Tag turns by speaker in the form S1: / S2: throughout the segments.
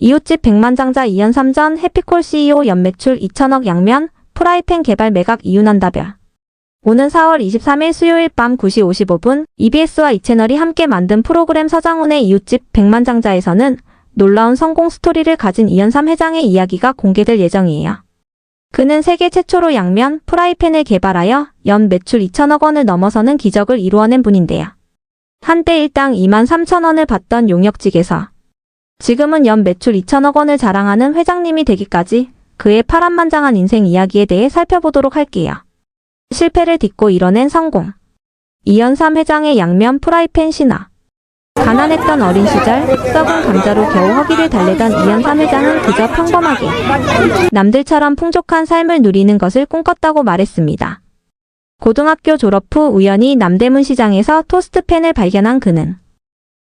S1: 이웃집 백만장자 이연삼전 해피콜 CEO 연매출 2천억 양면 프라이팬 개발 매각 이유 난다별. 오는 4월 23일 수요일 밤 9시 55분 EBS와 이채널이 함께 만든 프로그램 서장훈의 이웃집 백만장자에서는 놀라운 성공 스토리를 가진 이연삼 회장의 이야기가 공개될 예정이에요. 그는 세계 최초로 양면 프라이팬을 개발하여 연 매출 2천억 원을 넘어서는 기적을 이루어낸 분인데요. 한때 일당 2만 3천 원을 받던 용역직에서 지금은 연 매출 2천억 원을 자랑하는 회장님이 되기까지 그의 파란만장한 인생 이야기에 대해 살펴보도록 할게요. 실패를 딛고 이뤄낸 성공. 이연삼 회장의 양면 프라이팬 신화. 가난했던 어린 시절 썩은 감자로 겨우 허기를 달래던 이연삼 회장은 그저 평범하게 남들처럼 풍족한 삶을 누리는 것을 꿈꿨다고 말했습니다. 고등학교 졸업 후 우연히 남대문 시장에서 토스트팬을 발견한 그는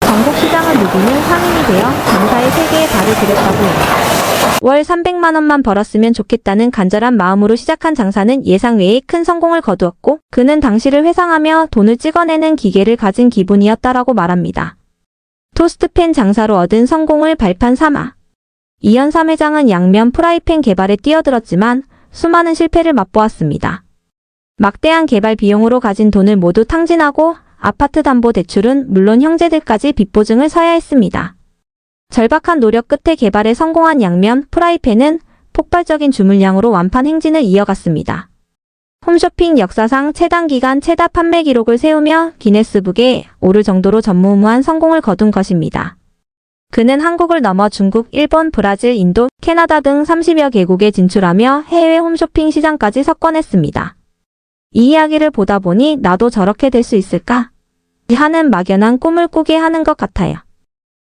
S1: 전국 시장을 누비는 상인이 되어 장사의 세계에 발을 들였다고 해요. 월 300만 원만 벌었으면 좋겠다는 간절한 마음으로 시작한 장사는 예상 외의 큰 성공을 거두었고 그는 당시를 회상하며 돈을 찍어내는 기계를 가진 기분이었다라고 말합니다. 토스트팬 장사로 얻은 성공을 발판 삼아 이연삼 회장은 양면 프라이팬 개발에 뛰어들었지만 수많은 실패를 맛보았습니다. 막대한 개발 비용으로 가진 돈을 모두 탕진하고 아파트 담보 대출은 물론 형제들까지 빚보증을 서야 했습니다. 절박한 노력 끝에 개발에 성공한 양면 프라이팬은 폭발적인 주물량으로 완판 행진을 이어갔습니다. 홈쇼핑 역사상 최단기간 최다 판매 기록을 세우며 기네스북에 오를 정도로 전무후무한 성공을 거둔 것입니다. 그는 한국을 넘어 중국, 일본, 브라질, 인도, 캐나다 등 30여 개국에 진출하며 해외 홈쇼핑 시장까지 석권했습니다. 이 이야기를 보다 보니 나도 저렇게 될 수 있을까? 하는 막연한 꿈을 꾸게 하는 것 같아요.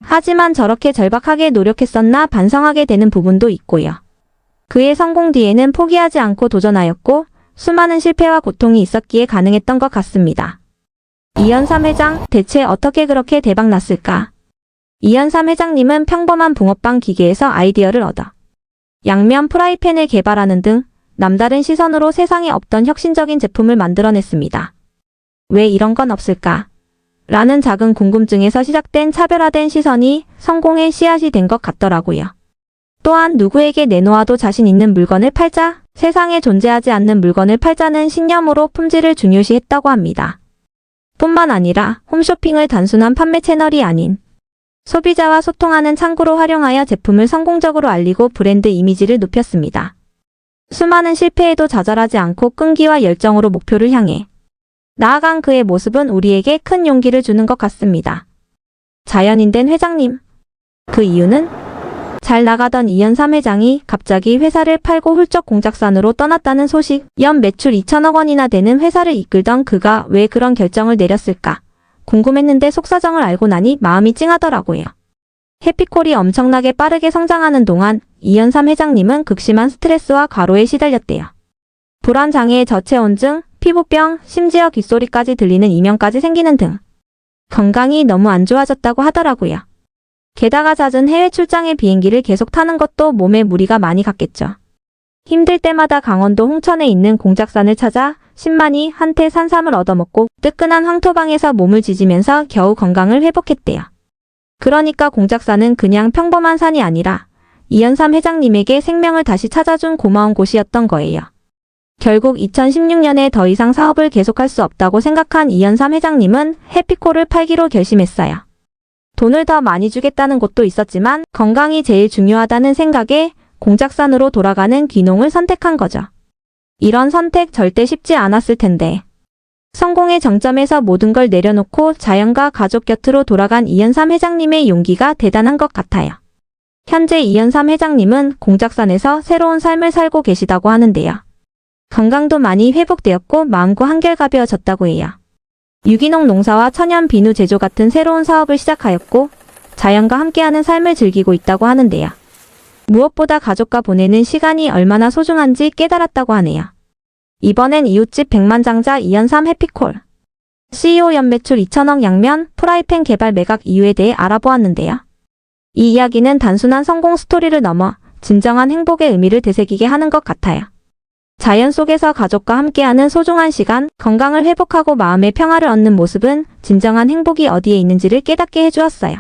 S1: 하지만 저렇게 절박하게 노력했었나 반성하게 되는 부분도 있고요. 그의 성공 뒤에는 포기하지 않고 도전하였고 수많은 실패와 고통이 있었기에 가능했던 것 같습니다. 이연삼 회장, 대체 어떻게 그렇게 대박 났을까? 이연삼 회장님은 평범한 붕어빵 기계에서 아이디어를 얻어 양면 프라이팬을 개발하는 등 남다른 시선으로 세상에 없던 혁신적인 제품을 만들어냈습니다. 왜 이런 건 없을까? 라는 작은 궁금증에서 시작된 차별화된 시선이 성공의 씨앗이 된 것 같더라고요. 또한 누구에게 내놓아도 자신 있는 물건을 팔자, 세상에 존재하지 않는 물건을 팔자는 신념으로 품질을 중요시했다고 합니다. 뿐만 아니라 홈쇼핑을 단순한 판매 채널이 아닌 소비자와 소통하는 창구로 활용하여 제품을 성공적으로 알리고 브랜드 이미지를 높였습니다. 수많은 실패에도 좌절하지 않고 끈기와 열정으로 목표를 향해 나아간 그의 모습은 우리에게 큰 용기를 주는 것 같습니다. 자연인 된 회장님. 그 이유는 잘 나가던 이연삼 회장이 갑자기 회사를 팔고 훌쩍 공작산으로 떠났다는 소식. 연 매출 2천억 원이나 되는 회사를 이끌던 그가 왜 그런 결정을 내렸을까? 궁금했는데 속사정을 알고 나니 마음이 찡하더라고요. 해피콜이 엄청나게 빠르게 성장하는 동안 이연삼 회장님은 극심한 스트레스와 과로에 시달렸대요. 불안장애, 저체온증, 피부병, 심지어 귓소리까지 들리는 이명까지 생기는 등 건강이 너무 안 좋아졌다고 하더라고요. 게다가 잦은 해외 출장의 비행기를 계속 타는 것도 몸에 무리가 많이 갔겠죠. 힘들 때마다 강원도 홍천에 있는 공작산을 찾아 10만이 한테 산삼을 얻어먹고 뜨끈한 황토방에서 몸을 지지면서 겨우 건강을 회복했대요. 그러니까 공작산은 그냥 평범한 산이 아니라 이연삼 회장님에게 생명을 다시 찾아준 고마운 곳이었던 거예요. 결국 2016년에 더 이상 사업을 계속할 수 없다고 생각한 이연삼 회장님은 해피콜을 팔기로 결심했어요. 돈을 더 많이 주겠다는 곳도 있었지만 건강이 제일 중요하다는 생각에 공작산으로 돌아가는 귀농을 선택한 거죠. 이런 선택 절대 쉽지 않았을 텐데. 성공의 정점에서 모든 걸 내려놓고 자연과 가족 곁으로 돌아간 이연삼 회장님의 용기가 대단한 것 같아요. 현재 이연삼 회장님은 공작산에서 새로운 삶을 살고 계시다고 하는데요. 건강도 많이 회복되었고 마음도 한결 가벼워졌다고 해요. 유기농 농사와 천연 비누 제조 같은 새로운 사업을 시작하였고 자연과 함께하는 삶을 즐기고 있다고 하는데요. 무엇보다 가족과 보내는 시간이 얼마나 소중한지 깨달았다고 하네요. 이번엔 이웃집 백만장자 이연삼 해피콜 CEO 연매출 2천억 양면 프라이팬 개발 매각 이유에 대해 알아보았는데요. 이 이야기는 단순한 성공 스토리를 넘어 진정한 행복의 의미를 되새기게 하는 것 같아요. 자연 속에서 가족과 함께하는 소중한 시간, 건강을 회복하고 마음의 평화를 얻는 모습은 진정한 행복이 어디에 있는지를 깨닫게 해주었어요.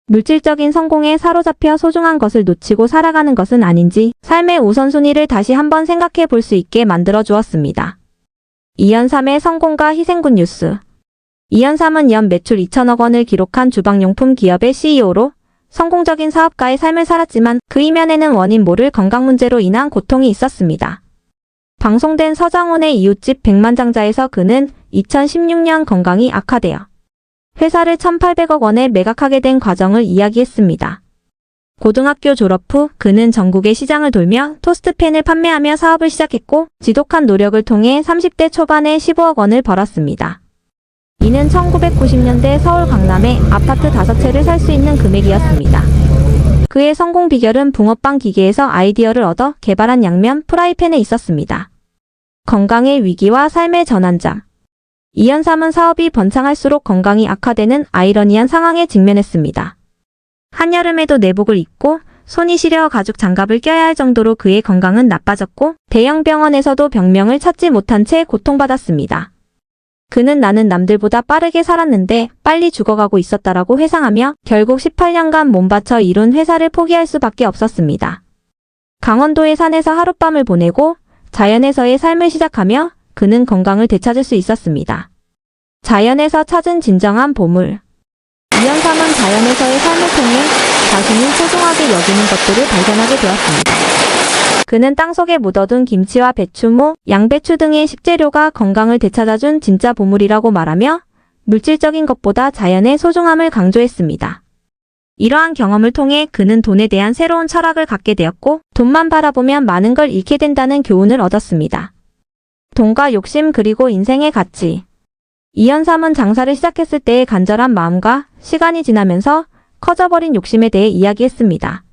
S1: 물질적인 성공에 사로잡혀 소중한 것을 놓치고 살아가는 것은 아닌지 삶의 우선순위를 다시 한번 생각해 볼 수 있게 만들어 주었습니다. 이연삼의 성공과 희생군 뉴스. 이연삼은 연 매출 2천억 원을 기록한 주방용품 기업의 CEO로 성공적인 사업가의 삶을 살았지만 그 이면에는 원인 모를 건강 문제로 인한 고통이 있었습니다. 방송된 서장훈의 이웃집 백만장자에서 그는 2016년 건강이 악화되어 회사를 1,800억 원에 매각하게 된 과정을 이야기했습니다. 고등학교 졸업 후 그는 전국의 시장을 돌며 토스트팬을 판매하며 사업을 시작했고 지독한 노력을 통해 30대 초반에 15억 원을 벌었습니다. 이는 1990년대 서울 강남에 아파트 5채를 살 수 있는 금액이었습니다. 그의 성공 비결은 붕어빵 기계에서 아이디어를 얻어 개발한 양면 프라이팬에 있었습니다. 건강의 위기와 삶의 전환점. 이연삼은 사업이 번창할수록 건강이 악화되는 아이러니한 상황에 직면했습니다. 한여름에도 내복을 입고 손이 시려 가죽 장갑을 껴야 할 정도로 그의 건강은 나빠졌고 대형 병원에서도 병명을 찾지 못한 채 고통받았습니다. 그는 나는 남들보다 빠르게 살았는데 빨리 죽어가고 있었다라고 회상하며 결국 18년간 몸바쳐 이룬 회사를 포기할 수밖에 없었습니다. 강원도의 산에서 하룻밤을 보내고 자연에서의 삶을 시작하며 그는 건강을 되찾을 수 있었습니다. 자연에서 찾은 진정한 보물. 이연삼은 자연에서의 삶을 통해 자신이 소중하게 여기는 것들을 발견하게 되었습니다. 그는 땅속에 묻어둔 김치와 배추무, 양배추 등의 식재료가 건강을 되찾아준 진짜 보물이라고 말하며 물질적인 것보다 자연의 소중함을 강조했습니다. 이러한 경험을 통해 그는 돈에 대한 새로운 철학을 갖게 되었고 돈만 바라보면 많은 걸 잃게 된다는 교훈을 얻었습니다. 돈과 욕심 그리고 인생의 가치. 이연삼은 장사를 시작했을 때의 간절한 마음과 시간이 지나면서 커져버린 욕심에 대해 이야기했습니다.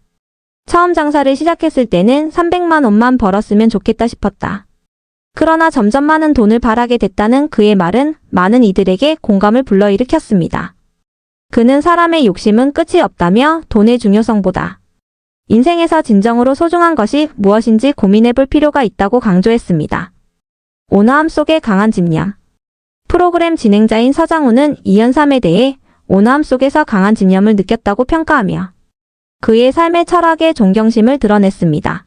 S1: 처음 장사를 시작했을 때는 300만 원만 벌었으면 좋겠다 싶었다. 그러나 점점 많은 돈을 바라게 됐다는 그의 말은 많은 이들에게 공감을 불러일으켰습니다. 그는 사람의 욕심은 끝이 없다며 돈의 중요성보다 인생에서 진정으로 소중한 것이 무엇인지 고민해볼 필요가 있다고 강조했습니다. 온화함 속에 강한 집념. 프로그램 진행자인 서장훈은 이연삼에 대해 온화함 속에서 강한 집념을 느꼈다고 평가하며 그의 삶의 철학에 존경심을 드러냈습니다.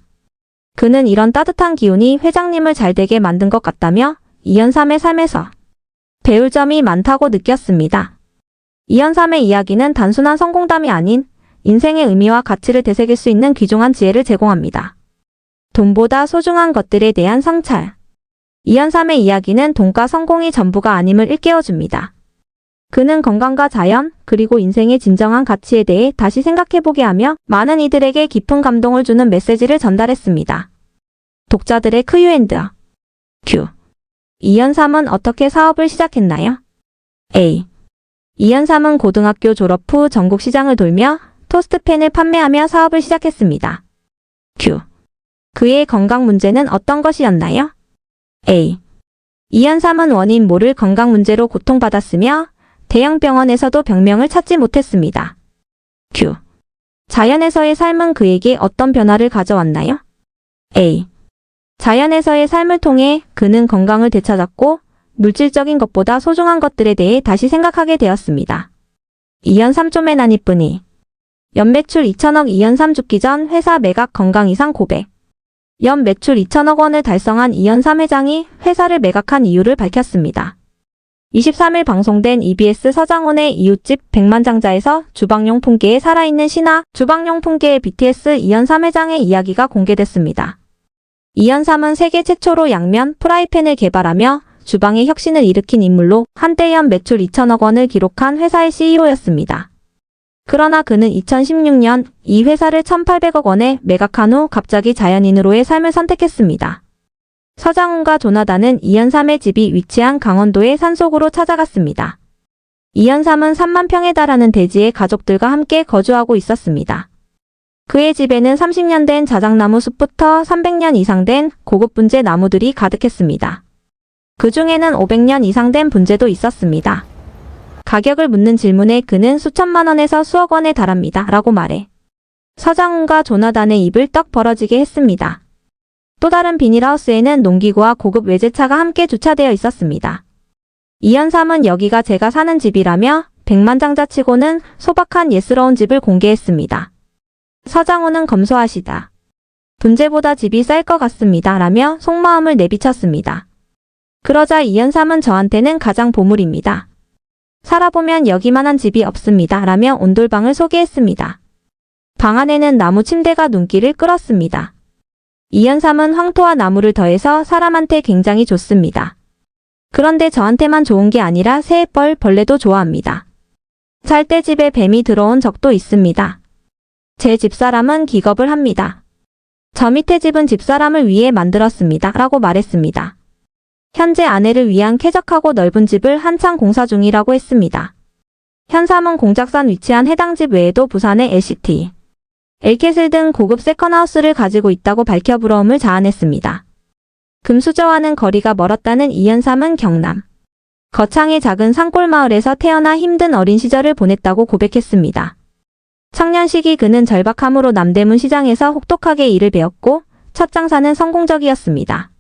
S1: 그는 이런 따뜻한 기운이 회장님을 잘되게 만든 것 같다며 이연삼의 삶에서 배울 점이 많다고 느꼈습니다. 이연삼의 이야기는 단순한 성공담이 아닌 인생의 의미와 가치를 되새길 수 있는 귀중한 지혜를 제공합니다. 돈보다 소중한 것들에 대한 성찰. 이연삼의 이야기는 돈과 성공이 전부가 아님을 일깨워줍니다. 그는 건강과 자연, 그리고 인생의 진정한 가치에 대해 다시 생각해보게 하며 많은 이들에게 깊은 감동을 주는 메시지를 전달했습니다. 독자들의 Q&A. 이연삼은 어떻게 사업을 시작했나요? A. 이연삼은 고등학교 졸업 후 전국 시장을 돌며 토스트팬을 판매하며 사업을 시작했습니다. Q. 그의 건강 문제는 어떤 것이었나요? A. 이연삼은 원인 모를 건강 문제로 고통받았으며 대형 병원에서도 병명을 찾지 못했습니다. Q. 자연에서의 삶은 그에게 어떤 변화를 가져왔나요? A. 자연에서의 삶을 통해 그는 건강을 되찾았고 물질적인 것보다 소중한 것들에 대해 다시 생각하게 되었습니다. 이연삼 좀의 난이뿐이. 연매출 2천억. 이연삼 죽기 전 회사 매각 건강 이상 고백. 연 매출 2천억 원을 달성한 이연삼 회장이 회사를 매각한 이유를 밝혔습니다. 23일 방송된 EBS 서장훈의 이웃집 백만장자에서 주방용품계의 살아있는 신화, 주방용품계의 BTS 이연삼 회장의 이야기가 공개됐습니다. 이연삼은 세계 최초로 양면 프라이팬을 개발하며 주방의 혁신을 일으킨 인물로 한때 연 매출 2천억 원을 기록한 회사의 CEO였습니다. 그러나 그는 2016년 이 회사를 1,800억 원에 매각한 후 갑자기 자연인으로의 삶을 선택했습니다. 서장훈과 조나단은 이연삼의 집이 위치한 강원도의 산속으로 찾아갔습니다. 이연삼은 3만 평에 달하는 대지에 가족들과 함께 거주하고 있었습니다. 그의 집에는 30년 된 자작나무 숲부터 300년 이상 된 고급 분재 나무들이 가득했습니다. 그 중에는 500년 이상 된 분재도 있었습니다. 가격을 묻는 질문에 그는 수천만 원에서 수억 원에 달합니다. 라고 말해 서장훈과 조나단의 입을 떡 벌어지게 했습니다. 또 다른 비닐하우스에는 농기구와 고급 외제차가 함께 주차되어 있었습니다. 이연삼은 여기가 제가 사는 집이라며 백만장자치고는 소박한 예스러운 집을 공개했습니다. 서장훈은 검소하시다. 분재보다 집이 쌀 것 같습니다. 라며 속마음을 내비쳤습니다. 그러자 이연삼은 저한테는 가장 보물입니다. 살아보면 여기만한 집이 없습니다. 라며 온돌방을 소개했습니다. 방 안에는 나무 침대가 눈길을 끌었습니다. 이연삼은 황토와 나무를 더해서 사람한테 굉장히 좋습니다. 그런데 저한테만 좋은 게 아니라 새, 벌레도 좋아합니다. 잘 때 집에 뱀이 들어온 적도 있습니다. 제 집사람은 기겁을 합니다. 저 밑에 집은 집사람을 위해 만들었습니다. 라고 말했습니다. 현재 아내를 위한 쾌적하고 넓은 집을 한창 공사 중이라고 했습니다. 현삼은 공작산 위치한 해당 집 외에도 부산의 LCT, 엘캐슬 등 고급 세컨하우스를 가지고 있다고 밝혀 부러움을 자아냈습니다. 금수저와는 거리가 멀었다는 이연삼은 경남 거창의 작은 산골마을에서 태어나 힘든 어린 시절을 보냈다고 고백했습니다. 청년 시기 그는 절박함으로 남대문 시장에서 혹독하게 일을 배웠고 첫 장사는 성공적이었습니다.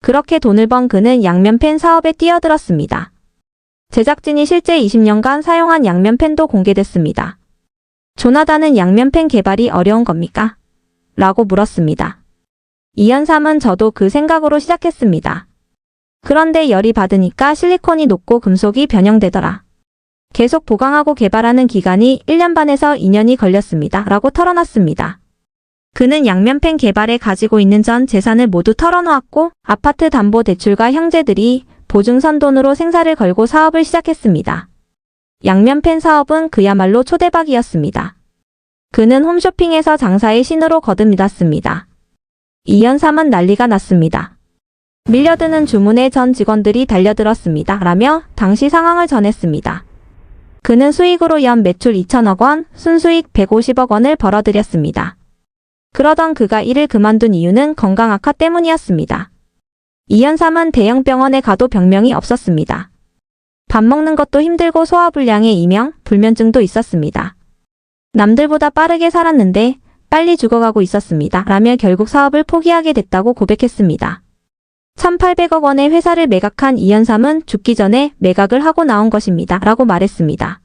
S1: 그렇게 돈을 번 그는 양면펜 사업에 뛰어들었습니다. 제작진이 실제 20년간 사용한 양면펜도 공개됐습니다. 조나단은 양면펜 개발이 어려운 겁니까? 라고 물었습니다. 이연삼은 저도 그 생각으로 시작했습니다. 그런데 열이 받으니까 실리콘이 녹고 금속이 변형되더라. 계속 보강하고 개발하는 기간이 1년 반에서 2년이 걸렸습니다. 라고 털어놨습니다. 그는 양면펜 개발에 가지고 있는 전 재산을 모두 털어놓았고 아파트 담보 대출과 형제들이 보증선 돈으로 생사를 걸고 사업을 시작했습니다. 양면펜 사업은 그야말로 초대박이었습니다. 그는 홈쇼핑에서 장사의 신으로 거듭났습니다. 이연삼은 난리가 났습니다. 밀려드는 주문에 전 직원들이 달려들었습니다. 라며 당시 상황을 전했습니다. 그는 수익으로 연 매출 2천억 원, 순수익 150억 원을 벌어들였습니다. 그러던 그가 일을 그만둔 이유는 건강 악화 때문이었습니다. 이연삼은 대형 병원에 가도 병명이 없었습니다. 밥 먹는 것도 힘들고 소화불량의 이명, 불면증도 있었습니다. 남들보다 빠르게 살았는데 빨리 죽어가고 있었습니다. 라며 결국 사업을 포기하게 됐다고 고백했습니다. 1,800억 원의 회사를 매각한 이연삼은 죽기 전에 매각을 하고 나온 것입니다. 라고 말했습니다.